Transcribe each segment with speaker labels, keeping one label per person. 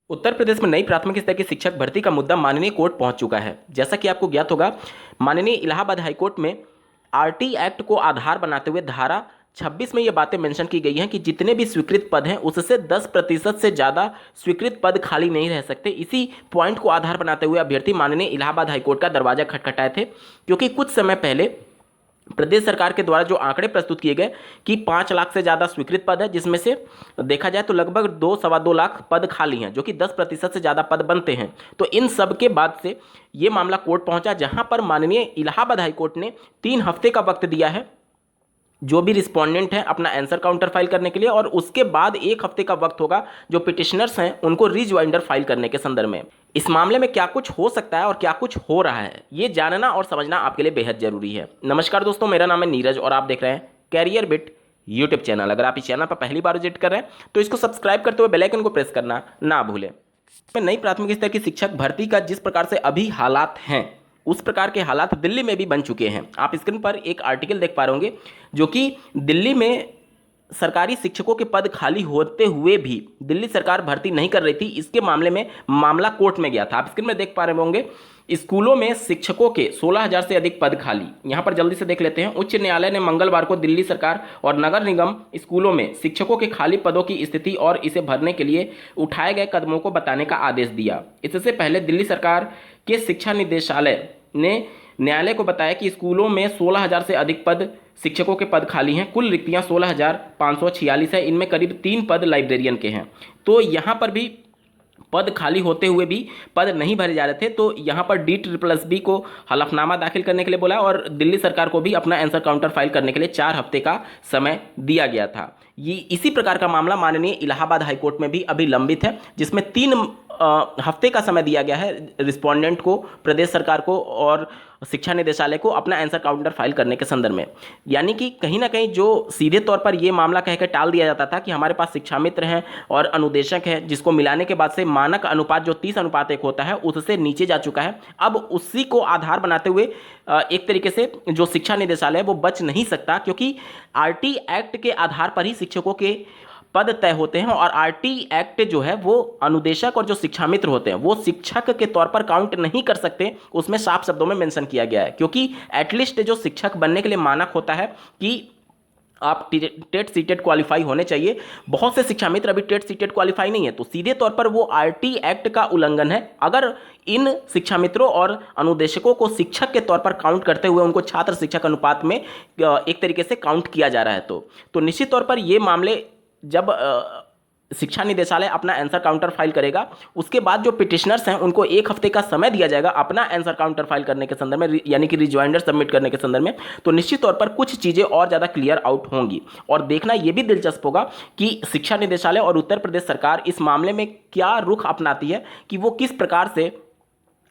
Speaker 1: उत्तर प्रदेश में नई प्राथमिक स्तर की शिक्षक भर्ती का मुद्दा माननीय कोर्ट पहुंच चुका है। जैसा कि आपको ज्ञात होगा, माननीय इलाहाबाद हाईकोर्ट में आरटी एक्ट को आधार बनाते हुए धारा 26 में ये बातें मेंशन की गई हैं कि जितने भी स्वीकृत पद हैं उससे 10% से ज़्यादा स्वीकृत पद खाली नहीं रह सकते। इसी पॉइंट को आधार बनाते हुए अभ्यर्थी माननीय इलाहाबाद हाईकोर्ट का दरवाजा खटखटाए थे, क्योंकि कुछ समय पहले प्रदेश सरकार के द्वारा जो आंकड़े प्रस्तुत किए गए कि 5 लाख से ज़्यादा स्वीकृत पद है, जिसमें से देखा जाए तो लगभग 2 सवा 2 लाख पद खाली हैं, जो कि 10% से ज़्यादा पद बनते हैं। तो इन सब के बाद से ये मामला कोर्ट पहुंचा, जहां पर माननीय इलाहाबाद हाईकोर्ट ने 3 हफ्ते का वक्त दिया है जो भी रिस्पोंडेंट हैं अपना आंसर काउंटर फाइल करने के लिए, और उसके बाद 1 हफ्ते का वक्त होगा जो पिटिशनर्स हैं उनको रिज्वाइंडर फाइल करने के संदर्भ में। इस मामले में क्या कुछ हो सकता है और क्या कुछ हो रहा है, ये जानना और समझना आपके लिए बेहद जरूरी है। नमस्कार दोस्तों, मेरा नाम है नीरज और आप देख रहे हैं कैरियर बिट यूट्यूब चैनल। अगर आप इस चैनल पर पहली बार विजिट कर रहे हैं तो इसको सब्सक्राइब करते हुए बेल आइकन को प्रेस करना ना भूलें। नई प्राथमिक स्तर की शिक्षक भर्ती का जिस प्रकार से अभी हालात हैं, उस प्रकार के हालात दिल्ली में भी बन चुके हैं। आप स्क्रीन पर एक आर्टिकल देख पा रहे होंगे जो कि दिल्ली में सरकारी शिक्षकों के पद खाली होते हुए भी दिल्ली सरकार भर्ती नहीं कर रही थी। इसके मामले में मामला कोर्ट में गया था। आप स्क्रीन में देख पा रहे होंगे स्कूलों में शिक्षकों के 16,000 से अधिक पद खाली। यहाँ पर जल्दी से देख लेते हैं। उच्च न्यायालय ने मंगलवार को दिल्ली सरकार और नगर निगम स्कूलों में शिक्षकों के खाली पदों की स्थिति और इसे भरने के लिए उठाए गए कदमों को बताने का आदेश दिया। इससे पहले दिल्ली सरकार के शिक्षा निदेशालय ने न्यायालय को बताया कि स्कूलों में 16,000 से अधिक पद शिक्षकों के पद खाली हैं। कुल रिक्तियां 16,546 है। इनमें करीब 3 पद लाइब्रेरियन के हैं। तो यहाँ पर भी पद खाली होते हुए भी पद नहीं भरे जा रहे थे। तो यहाँ पर DSSB को हलफनामा दाखिल करने के लिए बोला और दिल्ली सरकार को भी अपना आंसर काउंटर फाइल करने के लिए 4 हफ्ते का समय दिया गया था। ये इसी प्रकार का मामला माननीय इलाहाबाद हाईकोर्ट में भी अभी लंबित है, जिसमें 3 हफ्ते का समय दिया गया है रिस्पोंडेंट को, प्रदेश सरकार को और शिक्षा निदेशालय को अपना आंसर काउंटर फाइल करने के संदर्भ में। यानी कि कहीं ना कहीं जो सीधे तौर पर यह मामला कहकर टाल दिया जाता था कि हमारे पास शिक्षा मित्र हैं और अनुदेशक हैं, जिसको मिलाने के बाद से मानक अनुपात जो 30:1 होता है उससे नीचे जा चुका है। अब उसी को आधार बनाते हुए एक तरीके से जो शिक्षा निदेशालय है वो बच नहीं सकता, क्योंकि आरटी एक्ट के आधार पर ही शिक्षकों के पद तय होते हैं। और आरटी एक्ट जो है वो अनुदेशक और जो शिक्षा मित्र होते हैं वो शिक्षक के तौर पर काउंट नहीं कर सकते। उसमें साफ शब्दों में मेंशन किया गया है, क्योंकि एटलीस्ट जो शिक्षक बनने के लिए मानक होता है कि आप टेट सीटेट क्वालिफाई होने चाहिए। बहुत से शिक्षा मित्र अभी टेट सीटेट क्वालिफाई नहीं है, तो सीधे तौर पर वो आरटी एक्ट का उल्लंघन है। अगर इन शिक्षा मित्रों और अनुदेशकों को शिक्षक के तौर पर काउंट करते हुए उनको छात्र शिक्षक अनुपात में एक तरीके से काउंट किया जा रहा है, तो निश्चित तौर पर ये मामले जब शिक्षा निदेशालय अपना आंसर काउंटर फाइल करेगा, उसके बाद जो पिटिशनर्स हैं उनको 1 हफ्ते का समय दिया जाएगा अपना आंसर काउंटर फाइल करने के संदर्भ में, यानी कि रिजॉइंडर सबमिट करने के संदर्भ में। तो निश्चित तौर पर कुछ चीज़ें और ज़्यादा क्लियर आउट होंगी। और देखना यह भी दिलचस्प होगा कि शिक्षा निदेशालय और उत्तर प्रदेश सरकार इस मामले में क्या रुख अपनाती है, कि वो किस प्रकार से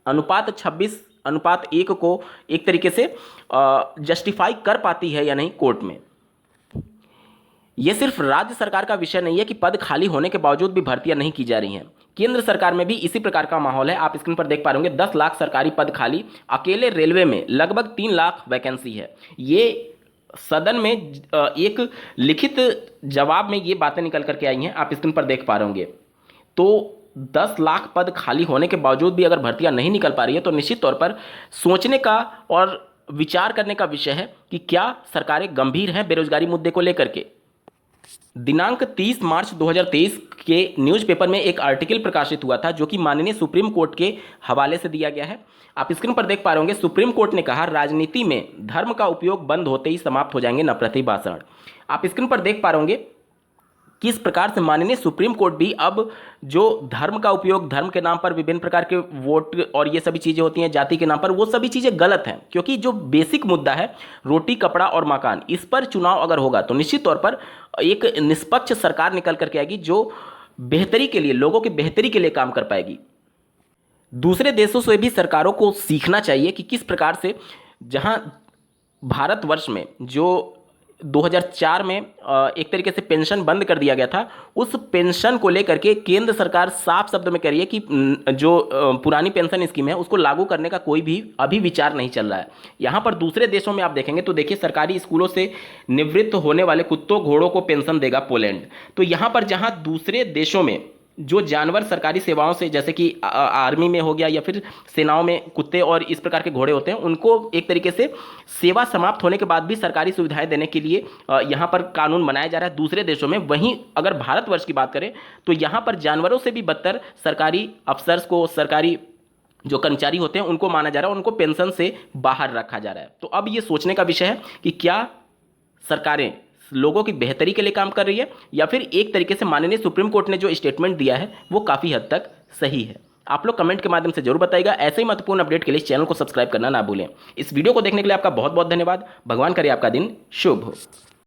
Speaker 1: अनुपात 26:1 को एक तरीके से जस्टिफाई कर पाती है या नहीं कोर्ट में। यह सिर्फ राज्य सरकार का विषय नहीं है कि पद खाली होने के बावजूद भी भर्तियां नहीं की जा रही हैं। केंद्र सरकार में भी इसी प्रकार का माहौल है। आप स्क्रीन पर देख पा रहे होंगे 10 लाख सरकारी पद खाली। अकेले रेलवे में लगभग 3 लाख वैकेंसी है। ये सदन में एक लिखित जवाब में ये बातें निकल करके आई हैं, आप स्क्रीन पर देख पा रहे होंगे। तो 10 लाख पद खाली होने के बावजूद भी अगर भर्तियां नहीं निकल पा रही है, तो निश्चित तौर पर सोचने का और विचार करने का विषय है कि क्या सरकारें गंभीर हैं बेरोजगारी मुद्दे को लेकर के। दिनांक 30 मार्च 2023 के न्यूज़पेपर में एक आर्टिकल प्रकाशित हुआ था, जो कि माननीय सुप्रीम कोर्ट के हवाले से दिया गया है। आप स्क्रीन पर देख पा रहे होंगे, सुप्रीम कोर्ट ने कहा राजनीति में धर्म का उपयोग बंद होते ही समाप्त हो जाएंगे नफरती भाषण। आप स्क्रीन पर देख पा रहे होंगे किस प्रकार से माननीय सुप्रीम कोर्ट भी अब जो धर्म का उपयोग, धर्म के नाम पर विभिन्न प्रकार के वोट और ये सभी चीज़ें होती हैं जाति के नाम पर, वो सभी चीज़ें गलत हैं। क्योंकि जो बेसिक मुद्दा है रोटी कपड़ा और मकान, इस पर चुनाव अगर होगा तो निश्चित तौर पर एक निष्पक्ष सरकार निकल करके आएगी जो बेहतरी के लिए, लोगों की बेहतरी के लिए काम कर पाएगी। दूसरे देशों से भी सरकारों को सीखना चाहिए कि किस प्रकार से, जहां भारतवर्ष में जो 2004 में एक तरीके से पेंशन बंद कर दिया गया था, उस पेंशन को लेकर के केंद्र सरकार साफ शब्द में कह रही है कि जो पुरानी पेंशन स्कीम है उसको लागू करने का कोई भी अभी विचार नहीं चल रहा है। यहाँ पर दूसरे देशों में आप देखेंगे तो देखिए सरकारी स्कूलों से निवृत्त होने वाले कुत्तों घोड़ों को पेंशन देगा पोलैंड। तो यहाँ पर जहाँ दूसरे देशों में जो जानवर सरकारी सेवाओं से, जैसे कि आर्मी में हो गया या फिर सेनाओं में कुत्ते और इस प्रकार के घोड़े होते हैं, उनको एक तरीके से सेवा समाप्त होने के बाद भी सरकारी सुविधाएं देने के लिए यहाँ पर कानून बनाया जा रहा है दूसरे देशों में। वहीं अगर भारतवर्ष की बात करें तो यहाँ पर जानवरों से भी बदतर सरकारी अफसर्स को, सरकारी जो कर्मचारी होते हैं उनको माना जा रहा है, उनको पेंशन से बाहर रखा जा रहा है। तो अब ये सोचने का विषय है कि क्या सरकारें लोगों की बेहतरी के लिए काम कर रही है या फिर एक तरीके से माननीय सुप्रीम कोर्ट ने जो स्टेटमेंट दिया है वो काफ़ी हद तक सही है। आप लोग कमेंट के माध्यम से जरूर बताइएगा। ऐसे ही महत्वपूर्ण अपडेट के लिए चैनल को सब्सक्राइब करना ना भूलें। इस वीडियो को देखने के लिए आपका बहुत बहुत धन्यवाद। भगवान करे आपका दिन शुभ हो।